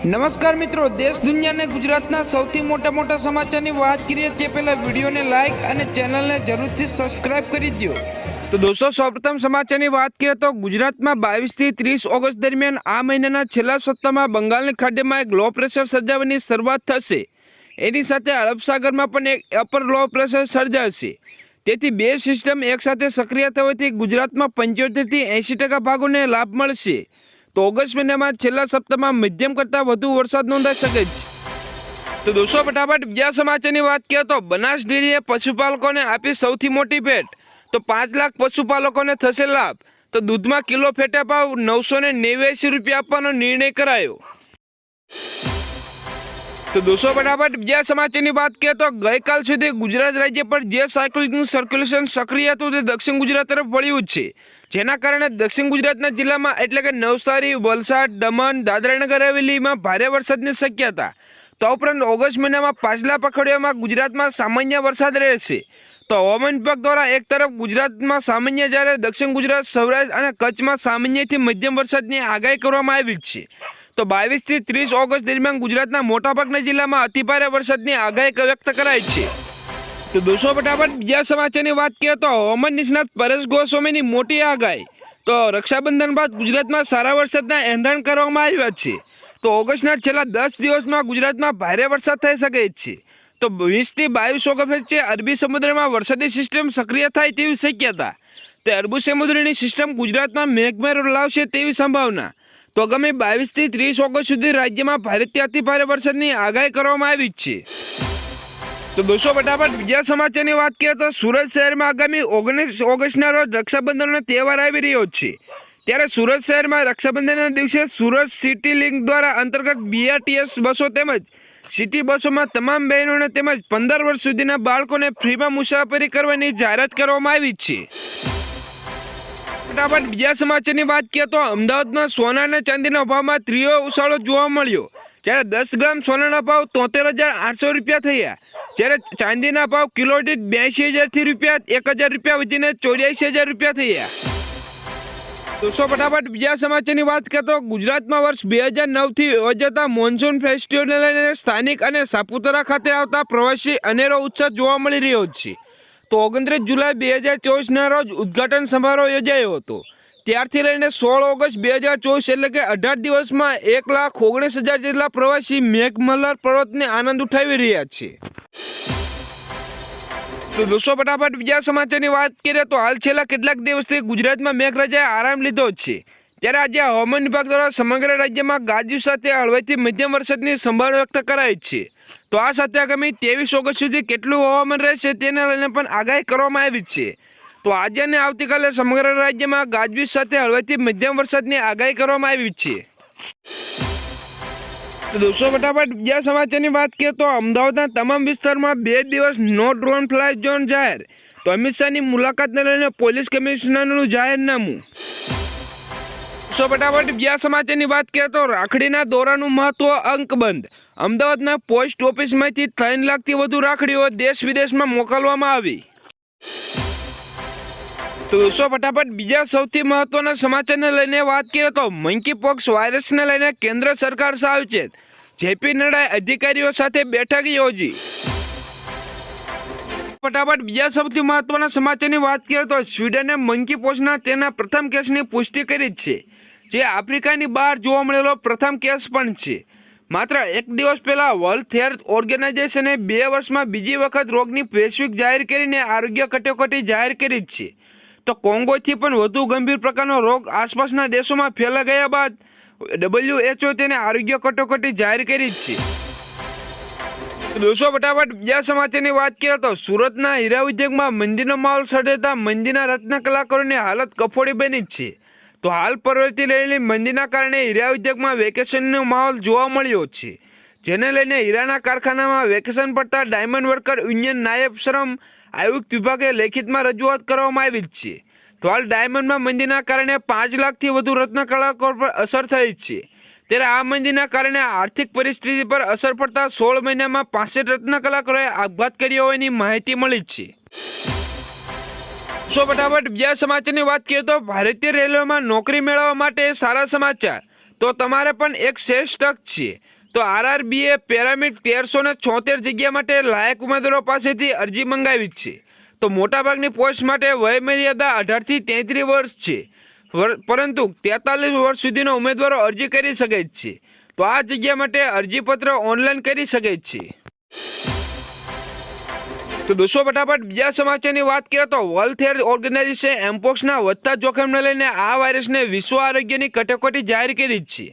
નમસ્કાર મિત્રો, દેશ દુનિયાને ગુજરાતના સૌથી મોટા સમાચારની વાત કરીએ તે પહેલા વિડીયોને લાઇક અને ચેનલને જરૂરથી સબસ્ક્રાઇબ કરી દો। તો દોસ્તો, સૌપ્રથમ સમાચારની વાત કરીએ તો ગુજરાતમાં 22 થી 30 ઓગસ્ટ દરમિયાન આ મહિનાના છેલ્લા સપ્તાહમાં બંગાળની ખાડીમાં એક લો પ્રેશર સર્જાવાની શરૂઆત થશે। એની સાથે અરબ સાગરમાં પણ એક અપર લો પ્રેશર સર્જાશે। તેથી બે સિસ્ટમ એકસાથે સક્રિય થવાથી ગુજરાતમાં 75 થી 80% ભાગોને લાભ મળશે। તો ઓગસ્ટ મહિનામાં છેલ્લા સપ્તાહમાં મધ્યમ કરતાં વધુ વરસાદ નોંધાઈ શકે છે। તો દોસ્તો, ફટાફટ બીજા સમાચારની વાત કરીએ તો બનાસ ડેરીએ પશુપાલકોને આપી સૌથી મોટી ભેટ। તો 5 લાખ પશુપાલકોને થશે લાભ। તો દૂધમાં કિલો ફેટા ભાવ 989 રૂપિયા આપવાનો નિર્ણય કરાયો। તો દોસ્તો, ફટાફટ બીજા સમાચારની વાત કરીએ તો ગઈકાલ સુધી ગુજરાત રાજ્ય પર જે સાયક્લોનિક સર્ક્યુલેશન સક્રિય હતું તે દક્ષિણ ગુજરાત તરફ વળ્યું છે, જેના કારણે દક્ષિણ ગુજરાતના જિલ્લામાં એટલે કે નવસારી, વલસાડ, દમણ, દાદરાનગર હવેલીમાં ભારે વરસાદની શક્યતા। તો ઉપરાંત ઓગસ્ટ મહિનામાં પાછલા પખવાડિયામાં ગુજરાતમાં સામાન્ય વરસાદ રહેશે। તો હવામાન વિભાગ દ્વારા એક તરફ ગુજરાતમાં સામાન્ય જ્યારે દક્ષિણ ગુજરાત, સૌરાષ્ટ્ર અને કચ્છમાં સામાન્યથી મધ્યમ વરસાદની આગાહી કરવામાં આવી છે। તો 22 થી 30 ઓગસ્ટ દરમિયાન ગુજરાતના મોટાભાગના જિલ્લામાં અતિભારે વરસાદની આગાહી વ્યક્ત કરાઈ છે। તો દોસ્તો, ફટાફટ બીજા સમાચારની વાત કરીએ તો હવામાન નિષ્ણાત પરેશ ગોસ્વામીની મોટી આગાહી। તો રક્ષાબંધન બાદ ગુજરાતમાં સારા વરસાદના એંધાણ કરવામાં આવ્યા છે। તો ઓગસ્ટના છેલ્લા 10 દિવસમાં ગુજરાતમાં ભારે વરસાદ થઈ શકે છે। તો 20 થી 22 ઓગસ્ટ વચ્ચે અરબી સમુદ્રમાં વરસાદી સિસ્ટમ સક્રિય થાય તેવી શક્યતા। તે અરબી સમુદ્રની સિસ્ટમ ગુજરાતમાં મેઘમહેર લાવશે તેવી સંભાવના। તો આગામી 22 થી 30 ઓગસ્ટ સુધી રાજ્યમાં ભારેથી અતિભારે વરસાદની આગાહી કરવામાં આવી છે। તો દોસ્તો, ફટાફટ બીજા સમાચારની વાત કરીએ તો સુરત શહેરમાં આગામી 19 ઓગસ્ટના રોજ રક્ષાબંધનનો તહેવાર આવી રહ્યો છે, ત્યારે સુરત શહેરમાં રક્ષાબંધનના દિવસે સુરત સિટી લિંક દ્વારા અંતર્ગત BRTS બસો તેમજ સિટી બસોમાં તમામ બહેનોને તેમજ 15 વર્ષ સુધીના બાળકોને ફ્રીમાં મુસાફરી કરવાની જાહેરાત કરવામાં આવી છે। ફટાફટ બીજા સમાચારની વાત કરીએ તો અમદાવાદમાં સોના અને ચાંદીના ભાવમાં ત્રીજો ઉછાળો જોવા મળ્યો, જ્યારે 10 ગ્રામ સોનાના ભાવ 73,800 રૂપિયા થયા, જ્યારે ચાંદીના ભાવ કિલો દીઠ 82,000 રૂપિયા 1,000 રૂપિયા વધીને 84,000 રૂપિયા થયા। દોસ્તો, ફટાફટ બીજા સમાચારની વાત કરીએ તો ગુજરાતમાં વર્ષ 2009 થી યોજાતા મોન્સૂન ફેસ્ટિવલને લઈને સ્થાનિક અને સાપુતારા ખાતે આવતા પ્રવાસી અનેરો ઉત્સાહ જોવા મળી રહ્યો છે। તો 29 જુલાઈ 2024ના રોજ ઉદ્ઘાટન સમારોહ યોજાયો હતો, ત્યારથી લઈને 16 ઓગસ્ટ 2024 એટલે કે 18 દિવસમાં 1,19,000 જેટલા પ્રવાસી મેઘમલ્હાર પર્વતને આનંદ ઉઠાવી રહ્યા છે। તો દોસ્તો, ફટાફટ બીજા સમાચારની વાત કરીએ તો હાલ છેલ્લા કેટલાક દિવસથી ગુજરાતમાં મેઘરાજાએ આરામ લીધો છે, ત્યારે આજે હવામાન વિભાગ દ્વારા સમગ્ર રાજ્યમાં ગાજવીજ સાથે હળવાથી મધ્યમ વરસાદની સંભાવના વ્યક્ત કરાઈ છે। તો આ સાથે આગામી 23 ઓગસ્ટ સુધી કેટલું હવામાન રહેશે તેને લઈને પણ આગાહી કરવામાં આવી છે। તો આજે અને આવતીકાલે સમગ્ર રાજ્યમાં ગાજવીજ સાથે હળવાથી મધ્યમ વરસાદની આગાહી કરવામાં આવી છે। તો દોસ્તો, ફટાફટ બીજા સમાચારની વાત કરીએ તો અમદાવાદના તમામ વિસ્તારમાં 2 દિવસ નો ડ્રોન ફ્લાય ઝોન જાહેર। તો અમિત શાહની મુલાકાતને લઈને પોલીસ કમિશનરનું જાહેરનામું। તો ફટાફટ બીજા સમાચારની વાત કરીએ તો રાખડીના દોરાનું મહત્વ અંકબંધ। અમદાવાદના પોસ્ટ ઓફિસમાંથી 3 લાખથી વધુ રાખડીઓ દેશ વિદેશમાં મોકલવામાં આવી। તો દોસ્તો, ફટાફટ બીજા સૌથી મહત્વના સમાચારને લઈને વાત કરીએ તો મંકીપોક્સ વાયરસને લઈને કેન્દ્ર સરકાર સાવચેત, જેપી નડ્ડાએ અધિકારીઓ સાથે બેઠક યોજી। ફટાફટ બીજા સૌથી મહત્વના સમાચારની વાત કરીએ તો સ્વીડને મંકીપોક્સના તેના પ્રથમ કેસની પુષ્ટિ કરી છે, જે આફ્રિકાની બહાર જોવા મળેલો પ્રથમ કેસ પણ છે। માત્ર એક દિવસ પહેલા વર્લ્ડ હેલ્થ ઓર્ગેનાઇઝેશને 2 વર્ષમાં બીજી વખત રોગની વૈશ્વિક જાહેર કરીને આરોગ્ય કટોકટી જાહેર કરી છે। તો કોંગોથી પણ વધુ ગંભીર પ્રકારનો રોગ આસપાસના દેશોમાં ફેલાઈ ગયા બાદ WHO તેને આરોગ્ય કટોકટી જાહેર કરી છે। દોસ્તો, ફટાફટ બીજા સમાચારની વાત કરીએ તો સુરતના હીરા ઉદ્યોગમાં મંદીનો માહોલ સર્જાતા મંદીના રત્ન કલાકારોની હાલત કફોડી બની છે। તો હાલ પરવર્તી રહેલી મંદીના કારણે હીરા ઉદ્યોગમાં વેકેશનનો માહોલ જોવા મળ્યો છે, જેને લઈને હીરાના કારખાનામાં વેકેશન પડતા ડાયમંડ વર્કર યુનિયન નાયબ શ્રમ આયુક્ત વિભાગે લેખિતમાં રજૂઆત કરવામાં આવી છે। તો હાલ ડાયમંડમાં મંદીના કારણે 5 લાખથી વધુ રત્ન કલાકારો પર અસર થઈ છે, ત્યારે આ મંદીના કારણે આર્થિક પરિસ્થિતિ પર અસર પડતા 16 મહિનામાં 65 રત્ન કલાકારોએ આપઘાત કર્યો હોવાની માહિતી મળી છે। સો ફટાફટ બીજા સમાચારની વાત કરીએ તો ભારતીય રેલવેમાં નોકરી મેળવવા માટે સારા સમાચાર। તો તમારે પણ એક શ્રેષ્ઠ તક છે। તો આરઆરબીએ પેરામિડ 1376 જગ્યા માટે લાયક ઉમેદવારો પાસેથી અરજી મંગાવી છે. તો મોટાભાગની પોસ્ટ માટે વયમર્યાદા 18 થી 33 વર્ષ છે, પરંતુ 43 વર્ષ સુધીના ઉમેદવારો અરજી કરી શકે છે. તો આ જગ્યા માટે અરજીપત્ર ઓનલાઈન કરી શકે છે. તો દોસ્તો ફટાફટ બીજા સમાચારની વાત કરીએ તો વર્લ્ડ હેલ્થ ઓર્ગેનાઇઝેશન એમપોક્સના વધતા જોખમને લઈને આ વાયરસને વિશ્વ આરોગ્યની કટોકટી જાહેર કરી છે.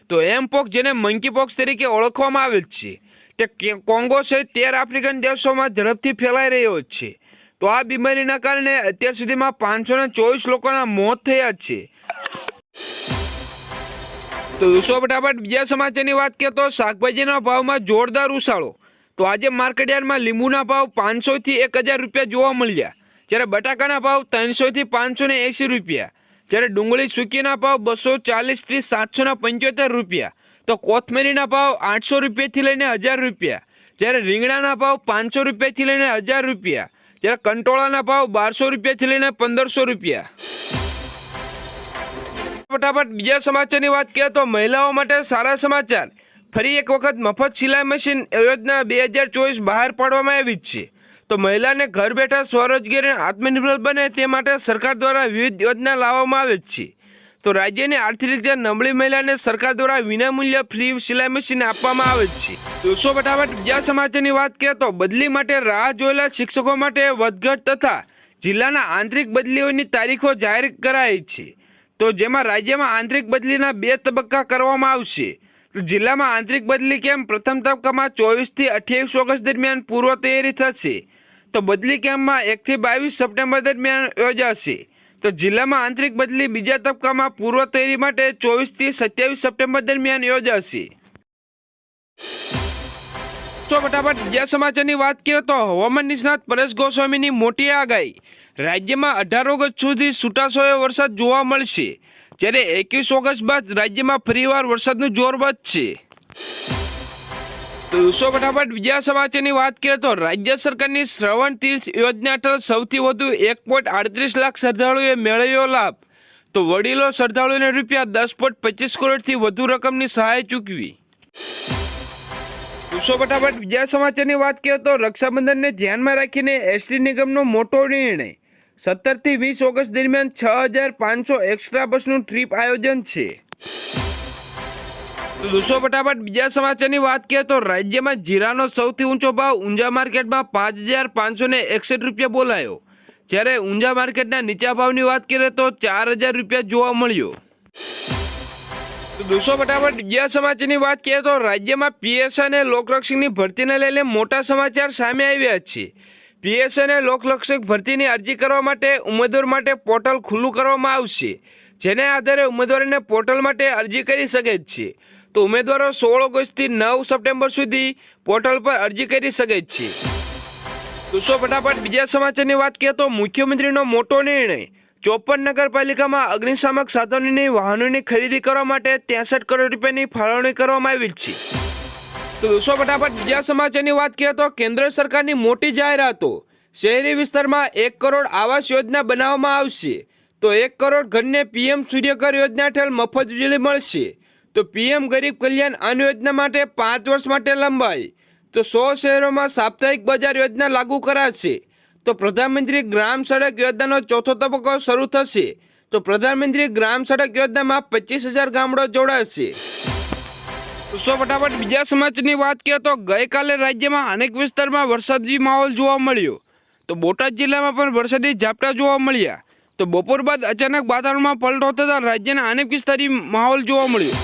તો એમપોક્સ, જેને મંકીપોક્સ તરીકે ઓળખવામાં આવે છે, તે કોંગો સહિત 13 આફ્રિકન દેશોમાં ઝડપથી ફેલાઈ રહ્યો છે. તો આ બીમારીના કારણે અત્યાર સુધીમાં 524 લોકોના મોત થયા છે. તો દોસ્તો ફટાફટ બીજા સમાચારની વાત કરીએ તો શાકભાજીના ભાવમાં જોરદાર ઉછાળો. તો આજે માર્કેટયાર્ડમાં લીંબુના ભાવ 500 થી 1000 રૂપિયા જોવા મળ્યા, જ્યારે બટાકાના ભાવ 300 થી 580 રૂપિયા, જ્યારે ડુંગળી સૂકીના ભાવ 240 થી 775 રૂપિયા, તો કોથમરીના ભાવ 800 રૂપિયાથી લઈને 1000 રૂપિયા, જ્યારે રીંગણાના ભાવ 500 રૂપિયાથી લઈને 1000 રૂપિયા, જ્યારે કંટોળાના ભાવ 1200 રૂપિયાથી લઈને 1500 રૂપિયા. ફટાફટ બીજા સમાચારની વાત કરીએ તો મહિલાઓ માટે સારા સમાચાર. ફરી એક વખત મફત સિલાઈ મશીન યોજના 2024 બહાર પાડવામાં આવી છે. તો મહિલાને ઘર બેઠા સ્વરોજગારી અને આત્મનિર્ભર બને તે માટે સરકાર દ્વારા વિવિધ યોજના લાવવામાં આવે છે. તો રાજ્યની આર્થિક રીતે નબળી મહિલાને સરકાર દ્વારા વિનામૂલ્ય ફ્રી સિલાઈ મશીન આપવામાં આવે છે. દોસ્તો ફટાફટ બીજા સમાચારની વાત કરીએ તો બદલી માટે રાહ જોયેલા શિક્ષકો માટે વધઘટ તથા જિલ્લાના આંતરિક બદલીઓની તારીખો જાહેર કરાઈ છે. તો જેમાં રાજ્યમાં આંતરિક બદલીના 2 તબક્કા કરવામાં આવશે. તો જિલ્લામાં આંતરિક બદલી કેમ્પ પ્રથમ તબક્કામાં 24 થી 28 ઓગસ્ટ દરમિયાન પૂર્વ તૈયારી થશે. તો બદલી કેમ્પમાં 1 થી 22 સપ્ટેમ્બર દરમિયાન યોજાશે. તો જિલ્લામાં આંતરિક બદલી બીજા તબક્કામાં પૂર્વ તૈયારી માટે 24 થી 27 સપ્ટેમ્બર દરમિયાન યોજાશે. તો ફટાફટ બીજા સમાચારની વાત કરીએ તો હવામાન નિષ્ણાત પરેશ ગોસ્વામીની મોટી આગાહી. રાજ્યમાં 18 ઓગસ્ટ સુધી છૂટાછવાયો વરસાદ જોવા મળશે, જ્યારે 21 ઓગસ્ટ બાદ રાજ્યમાં ફરીવાર વરસાદનું જોર વધશે. તો દોસ્તો ફટાફટ બીજા સમાચારની વાત કરીએ તો રાજ્ય સરકારની શ્રવણ તીર્થ યોજના હેઠળ સૌથી વધુ 1.38 લાખ શ્રદ્ધાળુઓએ મેળવ્યો લાભ. તો વડીલો શ્રદ્ધાળુઓને રૂપિયા 10.25 કરોડથી વધુ રકમની સહાય ચૂકવી. દોસ્તો ફટાફટ બીજા સમાચારની વાત કરીએ તો રક્ષાબંધનને ધ્યાનમાં રાખીને એસટી નિગમનો મોટો નિર્ણય. 17 થી 20 ઓગસ્ટ દરમિયાન 6500 એક્સ્ટ્રા બસનું ટ્રીપ આયોજન છે. તો દોસ્તો ફટાફટ બીજા સમાચારની વાત કરીએ તો રાજ્યમાં જીરાનો સૌથી ઊંચો ભાવ ઊંઝા માર્કેટમાં 5561 રૂપિયા બોલાયો, જ્યારે ઊંઝા માર્કેટના નીચા ભાવની વાત કરીએ તો 4000 રૂપિયા જોવા મળ્યો. તો દોસ્તો ફટાફટ બીજા સમાચારની વાત કરીએ તો રાજ્યમાં પીએસઆઈ અને લોકરક્ષકની ભરતીને લઈને મોટા સમાચાર સામે આવ્યા છે. પીએસઆઈ અને લોકરક્ષક ભરતીની અરજી કરવા માટે ઉમેદવાર માટે પોર્ટલ ખુલ્લું કરવામાં આવશે, જેને આધારે ઉમેદવારોને પોર્ટલ માટે અરજી કરી શકે છે. તો ઉમેદવારો 16 ઓગસ્ટથી 9 સપ્ટેમ્બર સુધી પોર્ટલ પર અરજી કરી શકે છે. દોસ્તો ફટાફટ બીજા સમાચારની વાત કરીએ તો મુખ્યમંત્રીનો મોટો નિર્ણય. 54 નગરપાલિકામાં અગ્નિશામક સાધનોની વાહનોની ખરીદી કરવા માટે 63 કરોડ રૂપિયાની ફાળવણી કરવામાં આવી છે. તો દોસ્તો ફટાફટ બીજા સમાચારની વાત કરીએ તો કેન્દ્ર સરકારની મોટી જાહેરાતો. શહેરી વિસ્તારમાં 1 કરોડ આવાસ યોજના બનાવવામાં આવશે. તો 1 કરોડ ઘરને પીએમ સૂર્યઘર યોજના હેઠળ મફત વીજળી મળશે. તો પીએમ ગરીબ કલ્યાણ અન્ન યોજના માટે 5 વર્ષ માટે લંબાઈ. તો 100 શહેરોમાં સાપ્તાહિક બજાર યોજના લાગુ કરાશે. તો પ્રધાનમંત્રી ગ્રામ સડક યોજનાનો ચોથો તબક્કો શરૂ થશે. તો પ્રધાનમંત્રી ગ્રામ સડક યોજનામાં 25,000 ગામડો જોડાશે. તો ફટાફટ બીજા સમાચારની વાત કરીએ તો ગઈકાલે રાજ્યમાં અનેક વિસ્તારમાં વરસાદી માહોલ જોવા મળ્યો. તો બોટાદ જિલ્લામાં પણ વરસાદી ઝાપટા જોવા મળ્યા. તો બપોર બાદ અચાનક વાતાવરણમાં પલટો થતાં રાજ્યના અનેક વિસ્તારી માહોલ જોવા મળ્યો.